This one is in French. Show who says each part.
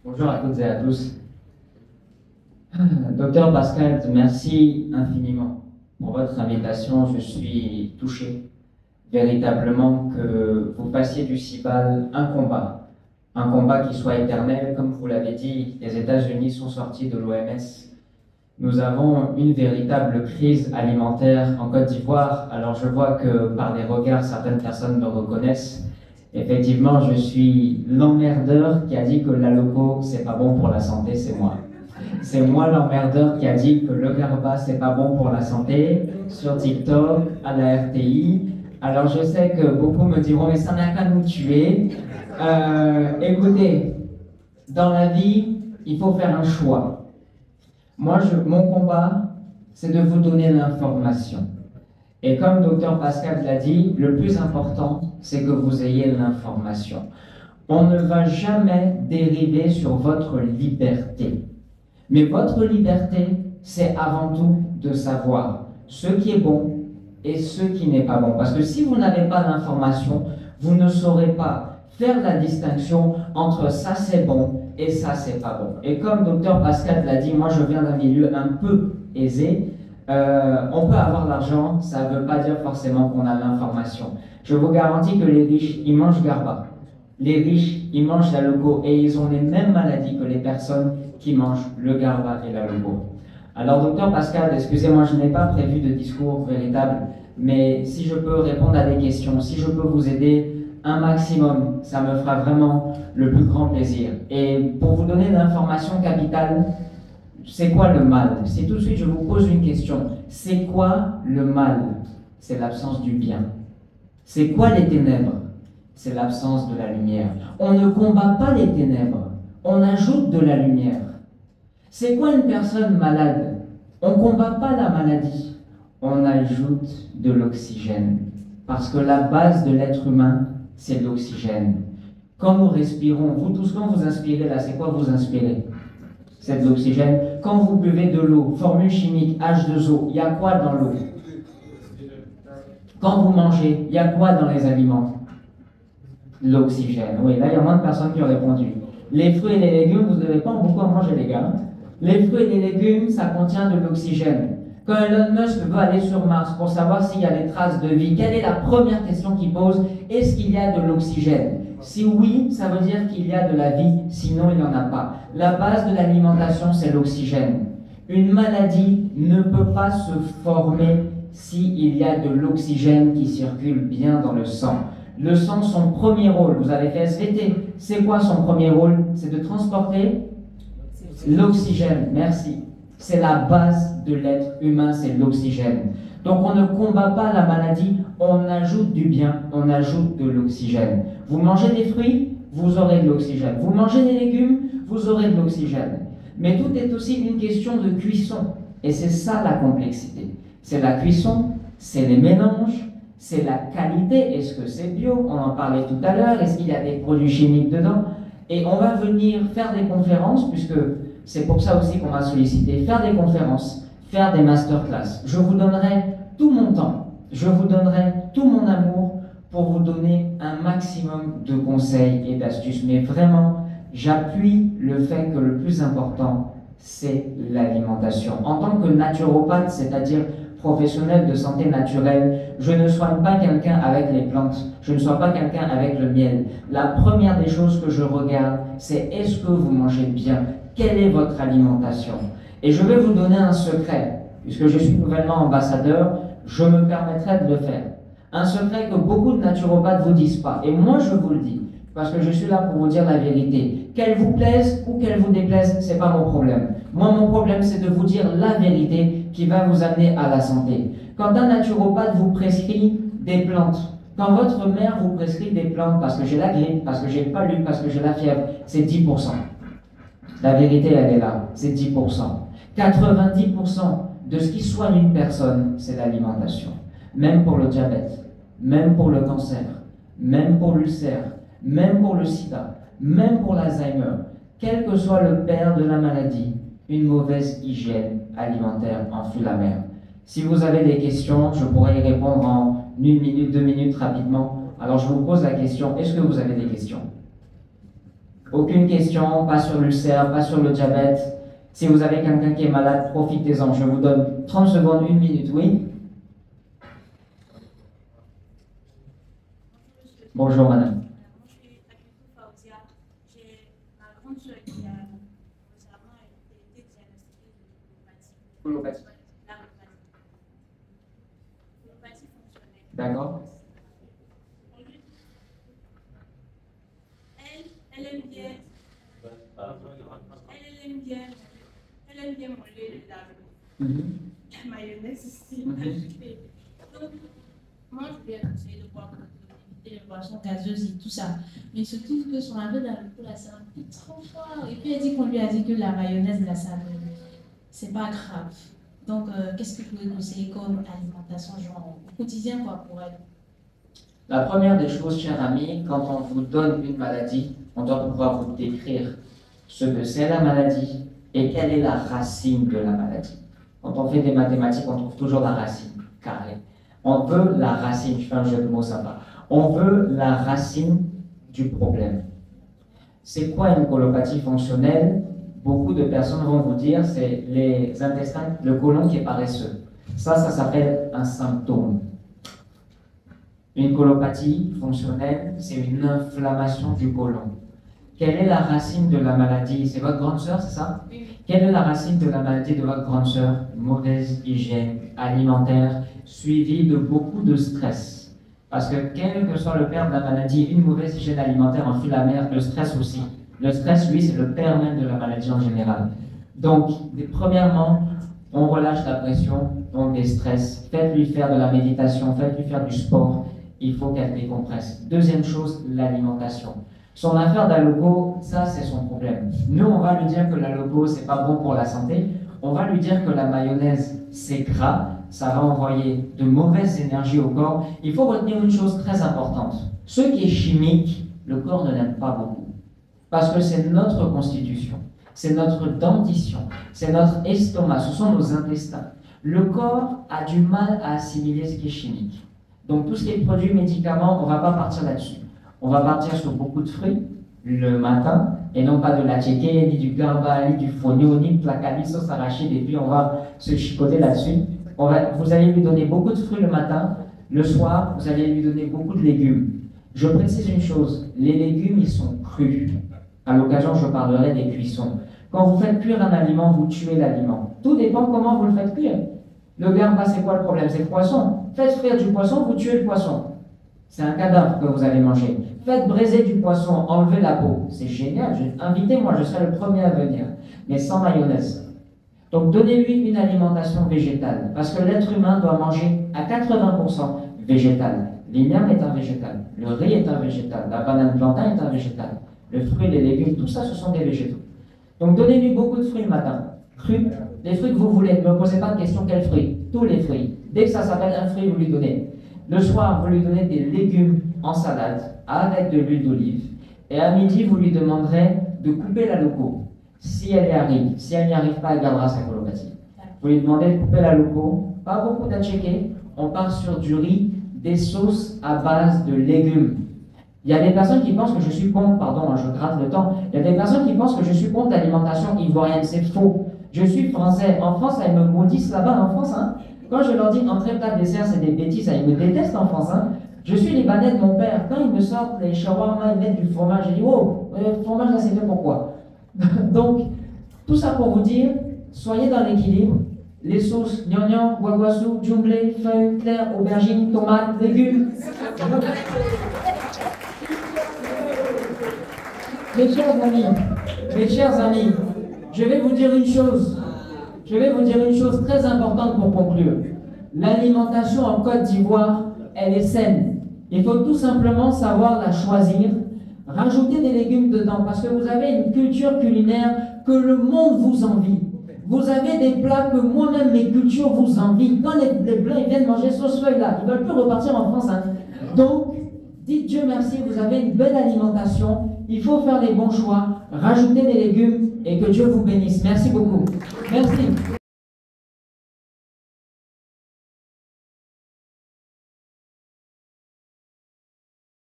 Speaker 1: Bonjour à toutes et à tous. Docteur Pascal, merci infiniment pour votre invitation. Je suis touché véritablement que vous fassiez du CIBAL un combat qui soit éternel. Comme vous l'avez dit, les États-Unis sont sortis de l'OMS. Nous avons une véritable crise alimentaire en Côte d'Ivoire. Alors je vois que par les regards, certaines personnes me reconnaissent. Effectivement, je suis l'emmerdeur qui a dit que la loco, c'est pas bon pour la santé, c'est moi. C'est moi l'emmerdeur qui a dit que le garba, c'est pas bon pour la santé, sur TikTok, à la RTI. Alors je sais que beaucoup me diront, mais ça n'a qu'à nous tuer. Écoutez, dans la vie, il faut faire un choix. Moi, mon combat, c'est de vous donner l'information. Et comme Dr Pascal l'a dit, le plus important, c'est que vous ayez l'information. On ne va jamais dériver sur votre liberté. Mais votre liberté, c'est avant tout de savoir ce qui est bon et ce qui n'est pas bon. Parce que si vous n'avez pas d'information, vous ne saurez pas faire la distinction entre ça c'est bon et ça c'est pas bon. Et comme Dr Pascal l'a dit, moi je viens d'un milieu un peu aisé. On peut avoir l'argent, ça ne veut pas dire forcément qu'on a l'information. Je vous garantis que les riches, ils mangent garba. Les riches, ils mangent la loco et ils ont les mêmes maladies que les personnes qui mangent le garba et la loco. Alors, docteur Pascal, excusez-moi, je n'ai pas prévu de discours véritable, mais si je peux répondre à des questions, si je peux vous aider un maximum, ça me fera vraiment le plus grand plaisir. Et pour vous donner l'information capitale, c'est quoi le mal? Si tout de suite je vous pose une question, c'est quoi le mal? C'est l'absence du bien. C'est quoi les ténèbres? C'est l'absence de la lumière. On ne combat pas les ténèbres, on ajoute de la lumière. C'est quoi une personne malade? On ne combat pas la maladie, on ajoute de l'oxygène. Parce que la base de l'être humain, c'est l'oxygène. Quand nous respirons, vous tous quand vous inspirez là, c'est quoi vous inspirez? C'est de l'oxygène. Quand vous buvez de l'eau, formule chimique H2O, il y a quoi dans l'eau? Quand vous mangez, il y a quoi dans les aliments? L'oxygène. Oui, là, il y a moins de personnes qui ont répondu. Les fruits et les légumes, vous ne devez pas beaucoup en manger, les gars. Les fruits et les légumes, ça contient de l'oxygène. Quand Elon Musk veut aller sur Mars pour savoir s'il y a des traces de vie, quelle est la première question qu'il pose? Est-ce qu'il y a de l'oxygène? Si oui, ça veut dire qu'il y a de la vie, sinon il n'y en a pas. La base de l'alimentation, c'est l'oxygène. Une maladie ne peut pas se former s'il y a de l'oxygène qui circule bien dans le sang. Le sang, son premier rôle, vous avez fait SVT, c'est quoi son premier rôle? C'est de transporter l'oxygène, merci. C'est la base de l'être humain, c'est l'oxygène. Donc on ne combat pas la maladie, on ajoute du bien, on ajoute de l'oxygène. Vous mangez des fruits, vous aurez de l'oxygène. Vous mangez des légumes, vous aurez de l'oxygène. Mais tout est aussi une question de cuisson. Et c'est ça la complexité. C'est la cuisson, c'est les mélanges, c'est la qualité. Est-ce que c'est bio? On en parlait tout à l'heure. Est-ce qu'il y a des produits chimiques dedans? Et on va venir faire des conférences, puisque c'est pour ça aussi qu'on m'a sollicité, faire des conférences, faire des masterclass. Je vous donnerai tout mon temps, je vous donnerai tout mon amour pour vous donner un maximum de conseils et d'astuces. Mais vraiment, j'appuie le fait que le plus important, c'est l'alimentation. En tant que naturopathe, c'est-à-dire professionnel de santé naturelle, je ne soigne pas quelqu'un avec les plantes, je ne soigne pas quelqu'un avec le miel. La première des choses que je regarde, c'est est-ce que vous mangez bien? Quelle est votre alimentation? Et je vais vous donner un secret, puisque je suis nouvellement ambassadeur, je me permettrai de le faire. Un secret que beaucoup de naturopathes ne vous disent pas. Et moi, je vous le dis, parce que je suis là pour vous dire la vérité. Qu'elle vous plaise ou qu'elle vous déplaise, ce n'est pas mon problème. Moi, mon problème, c'est de vous dire la vérité qui va vous amener à la santé. Quand un naturopathe vous prescrit des plantes, quand votre mère vous prescrit des plantes parce que j'ai la grippe, parce que j'ai le palu, parce que j'ai la fièvre, c'est 10%. La vérité, elle est là, c'est 10%. 90% de ce qui soigne une personne, c'est l'alimentation. Même pour le diabète, même pour le cancer, même pour l'ulcère, même pour le sida, même pour l'Alzheimer, quel que soit le père de la maladie, une mauvaise hygiène alimentaire en fut la mère. Si vous avez des questions, je pourrais y répondre en 1 minute, 2 minutes rapidement. Alors je vous pose la question, est-ce que vous avez des questions? Aucune question, pas sur l'ulcère, pas sur le diabète. Si vous avez quelqu'un qui est malade, profitez-en. Je vous donne 30 secondes, 1 minute, oui. Bonjour madame.
Speaker 2: Je suis Fauzia. J'ai ma grande soeur qui a récemment été diagnostiquée de colopathie. Colopathie fonctionnelle.
Speaker 1: D'accord.
Speaker 2: Elle aime bien. Elle aime bien manger la mayonnaise aussi. Donc, moi, je vais essayer de boire les boissons gazeuses et tout ça. Mais il se trouve que son aveu d'alcool a c'est un peu trop fort. Et puis, elle dit qu'on lui a dit que la mayonnaise, là, ça c'est pas grave. Donc, qu'est-ce que vous pouvez conseiller comme alimentation, genre au quotidien, quoi, pour elle?
Speaker 1: La première des choses, cher ami, quand on vous donne une maladie, on doit pouvoir vous décrire ce que c'est la maladie et quelle est la racine de la maladie. Quand on fait des mathématiques, on trouve toujours la racine carrée. On veut la racine, je fais un jeu de mots sympa. On veut la racine du problème. C'est quoi une colopathie fonctionnelle? Beaucoup de personnes vont vous dire c'est les intestins, le côlon qui est paresseux. Ça s'appelle un symptôme. Une colopathie fonctionnelle, c'est une inflammation du côlon. Quelle est la racine de la maladie? C'est votre grande sœur, c'est ça?
Speaker 2: Oui.
Speaker 1: Quelle est la racine de la maladie de votre grande sœur? Mauvaise hygiène alimentaire, suivie de beaucoup de stress. Parce que quel que soit le père de la maladie, une mauvaise hygiène alimentaire en fut la mère, le stress aussi. Le stress, lui, c'est le père même de la maladie en général. Donc, premièrement, on relâche la pression, donc des stress. Faites-lui faire de la méditation, faites-lui faire du sport. Il faut qu'elle décompresse. Deuxième chose, l'alimentation. Son affaire d'alogo, ça c'est son problème. Nous, on va lui dire que l'alogo, c'est pas bon pour la santé. On va lui dire que la mayonnaise, c'est gras. Ça va envoyer de mauvaises énergies au corps. Il faut retenir une chose très importante. Ce qui est chimique, le corps ne l'aime pas beaucoup. Parce que c'est notre constitution, c'est notre dentition, c'est notre estomac, ce sont nos intestins. Le corps a du mal à assimiler ce qui est chimique. Donc tout ce qui est produit médicaments, on ne va pas partir là-dessus. On va partir sur beaucoup de fruits le matin, et non pas de la tchéké, ni du garba, ni du fonio, ni de la calis, sauce arachide, et puis on va se chicoter là-dessus. Vous allez lui donner beaucoup de fruits le matin, le soir, vous allez lui donner beaucoup de légumes. Je précise une chose, les légumes, ils sont crus. À l'occasion, je parlerai des cuissons. Quand vous faites cuire un aliment, vous tuez l'aliment. Tout dépend comment vous le faites cuire. Le garba, c'est quoi le problème? C'est le poisson. Faites frire du poisson, vous tuez le poisson. C'est un cadavre que vous allez manger. Faites braiser du poisson, enlevez la peau. C'est génial. Invitez-moi, je serai le premier à venir. Mais sans mayonnaise. Donc donnez-lui une alimentation végétale. Parce que l'être humain doit manger à 80% végétal. L'igname est un végétal. Le riz est un végétal. La banane plantain est un végétal. Le fruit, les légumes, tout ça, ce sont des végétaux. Donc donnez-lui beaucoup de fruits le matin. Crus, les fruits que vous voulez. Ne me posez pas de question quels fruits. Tous les fruits. Dès que ça s'appelle un fruit, vous lui donnez. Le soir, vous lui donnez des légumes en salade avec de l'huile d'olive. Et à midi, vous lui demanderez de couper la loco. Si elle y arrive. Si elle n'y arrive pas, elle gardera sa colopathie. Vous lui demandez de couper la loco. Pas beaucoup d'atchéké. On part sur du riz, des sauces à base de légumes. Il y a des personnes qui pensent que je suis contre, pardon, je gratte le temps, il y a des personnes qui pensent que je suis contre l'alimentation ivoirienne, c'est faux. Je suis français. En France, ils me maudissent là-bas en France. Hein. Quand je leur dis entrée, plat, dessert, c'est des bêtises, ils me détestent en France. Hein. Je suis libanais de mon père. Quand ils me sortent les shawarma, ils mettent du fromage, je dis oh, le fromage là c'est fait pourquoi? Donc, tout ça pour vous dire, soyez dans l'équilibre. Les sauces, gnangnan, guaguassou, djumblé, feuilles, claires, aubergines, tomates, légumes. Mes chers amis, je vais vous dire une chose. Je vais vous dire une chose très importante pour conclure. L'alimentation en Côte d'Ivoire, elle est saine. Il faut tout simplement savoir la choisir, rajouter des légumes dedans, parce que vous avez une culture culinaire que le monde vous envie. Vous avez des plats que moi-même, mes cultures vous envient. Quand les Blancs ils viennent manger sauce feuille là, ils ne veulent plus repartir en France. Hein. Donc, dites Dieu merci, vous avez une belle alimentation. Il faut faire les bons choix, rajouter des légumes et que Dieu vous bénisse. Merci beaucoup. Merci.